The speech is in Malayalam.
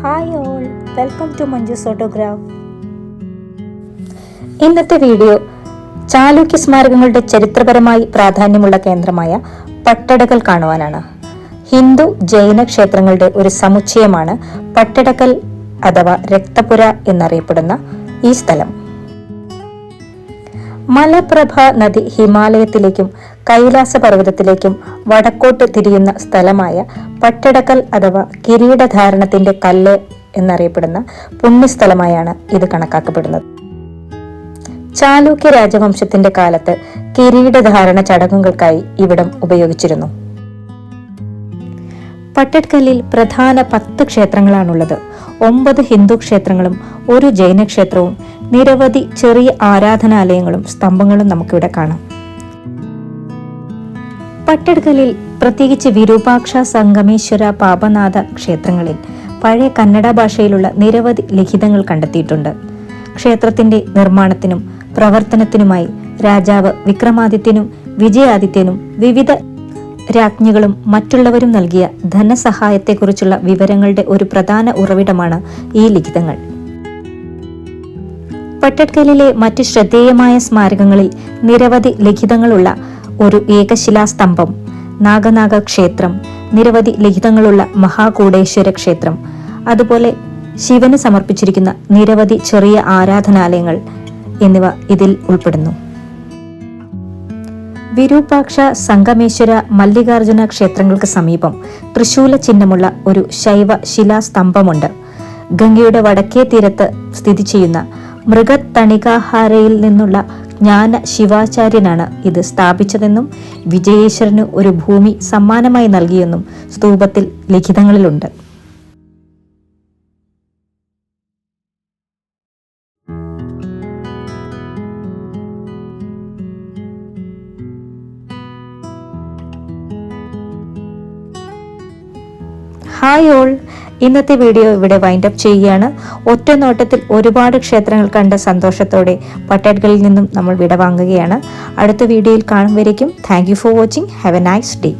Hi all, welcome to Manju's autograph. ഇന്നത്തെ വീഡിയോ ചാലൂക്യ സ്മാരകങ്ങളുടെ ചരിത്രപരമായി പ്രാധാന്യമുള്ള കേന്ദ്രമായ പട്ടടകൽ കാണുവാനാണ്. ഹിന്ദു ജൈന ക്ഷേത്രങ്ങളുടെ ഒരു സമുച്ചയമാണ് പട്ടടകൽ അഥവാ രക്തപുര എന്നറിയപ്പെടുന്ന ഈ സ്ഥലം. മലപ്രഭ നദി ഹിമാലയത്തിലേക്കും കൈലാസ പർവ്വതത്തിലേക്കും വടക്കോട്ട് തിരിയുന്ന സ്ഥലമായ പട്ടടകൽ അഥവാ കിരീടധാരണത്തിന്റെ കല്ല് എന്നറിയപ്പെടുന്ന പുണ്യസ്ഥലമായാണ് ഇത് കണക്കാക്കപ്പെടുന്നത്. ചാലൂക്യ രാജവംശത്തിന്റെ കാലത്ത് കിരീടധാരണ ചടങ്ങുകൾക്കായി ഇവിടം ഉപയോഗിച്ചിരുന്നു. പട്ടഡ്കലിൽ പ്രധാന 10 ക്ഷേത്രങ്ങളാണുള്ളത്. 9 ഹിന്ദു ക്ഷേത്രങ്ങളും 1 ജൈന ക്ഷേത്രവും നിരവധി ചെറിയ ആരാധനാലയങ്ങളും സ്തംഭങ്ങളും നമുക്കിവിടെ കാണാം. പട്ടഡ്കലിൽ പ്രത്യേകിച്ച് വിരൂപാക്ഷ, സംഗമേശ്വര, പാപനാഥ ക്ഷേത്രങ്ങളിൽ പഴയ കന്നഡ ഭാഷയിലുള്ള നിരവധി ലിഖിതങ്ങൾ കണ്ടെത്തിയിട്ടുണ്ട്. ക്ഷേത്രത്തിന്റെ നിർമ്മാണത്തിനും പ്രവർത്തനത്തിനുമായി രാജാവ് വിക്രമാദിത്യനും വിജയാദിത്യനും വിവിധ രാജ്ഞികളും മറ്റുള്ളവരും നൽകിയ ധനസഹായത്തെക്കുറിച്ചുള്ള വിവരങ്ങളുടെ ഒരു പ്രധാന ഉറവിടമാണ് ഈ ലിഖിതങ്ങൾ. പട്ടഡ്കലിലെ മറ്റ് ശ്രദ്ധേയമായ സ്മാരകങ്ങളിൽ നിരവധി ലിഖിതങ്ങളുള്ള ഒരു ഏകശിലാസ്തംഭം, നാഗനാഗ ക്ഷേത്രം, നിരവധി ലിഖിതങ്ങളുള്ള മഹാകൂടേശ്വര ക്ഷേത്രം, അതുപോലെ ശിവന് സമർപ്പിച്ചിരിക്കുന്ന നിരവധി ചെറിയ ആരാധനാലയങ്ങൾ എന്നിവ ഇതിൽ ഉൾപ്പെടുന്നു. വിരൂപാക്ഷ, സംഗമേശ്വര, മല്ലികാർജുന ക്ഷേത്രങ്ങൾക്ക് സമീപം തൃശൂല ചിഹ്നമുള്ള ഒരു ശൈവ ശിലാസ്തംഭമുണ്ട്. ഗംഗയുടെ വടക്കേ തീരത്ത് സ്ഥിതി ചെയ്യുന്ന മൃഗത്തണികാഹാരയിൽ നിന്നുള്ള ജ്ഞാന ശിവാചാര്യനാണ് ഇത് സ്ഥാപിച്ചതെന്നും വിജയേശ്വരന് ഒരു ഭൂമി സമ്മാനമായി നൽകിയെന്നും സ്തൂപത്തിൽ ലിഖിതങ്ങളിലുണ്ട്. ഹായ് ഓൾ, ഇന്നത്തെ വീഡിയോ ഇവിടെ വൈൻഡ് അപ്പ് ചെയ്യുകയാണ്. ഒറ്റ നോട്ടത്തിൽ ഒരുപാട് ക്ഷേത്രങ്ങൾ കണ്ട സന്തോഷത്തോടെ പട്ടഡ്കലിൽ നിന്നും നമ്മൾ വിടവാങ്ങുകയാണ്. അടുത്ത വീഡിയോയിൽ കാണും വരേക്കും thank you for watching. Have A nice day.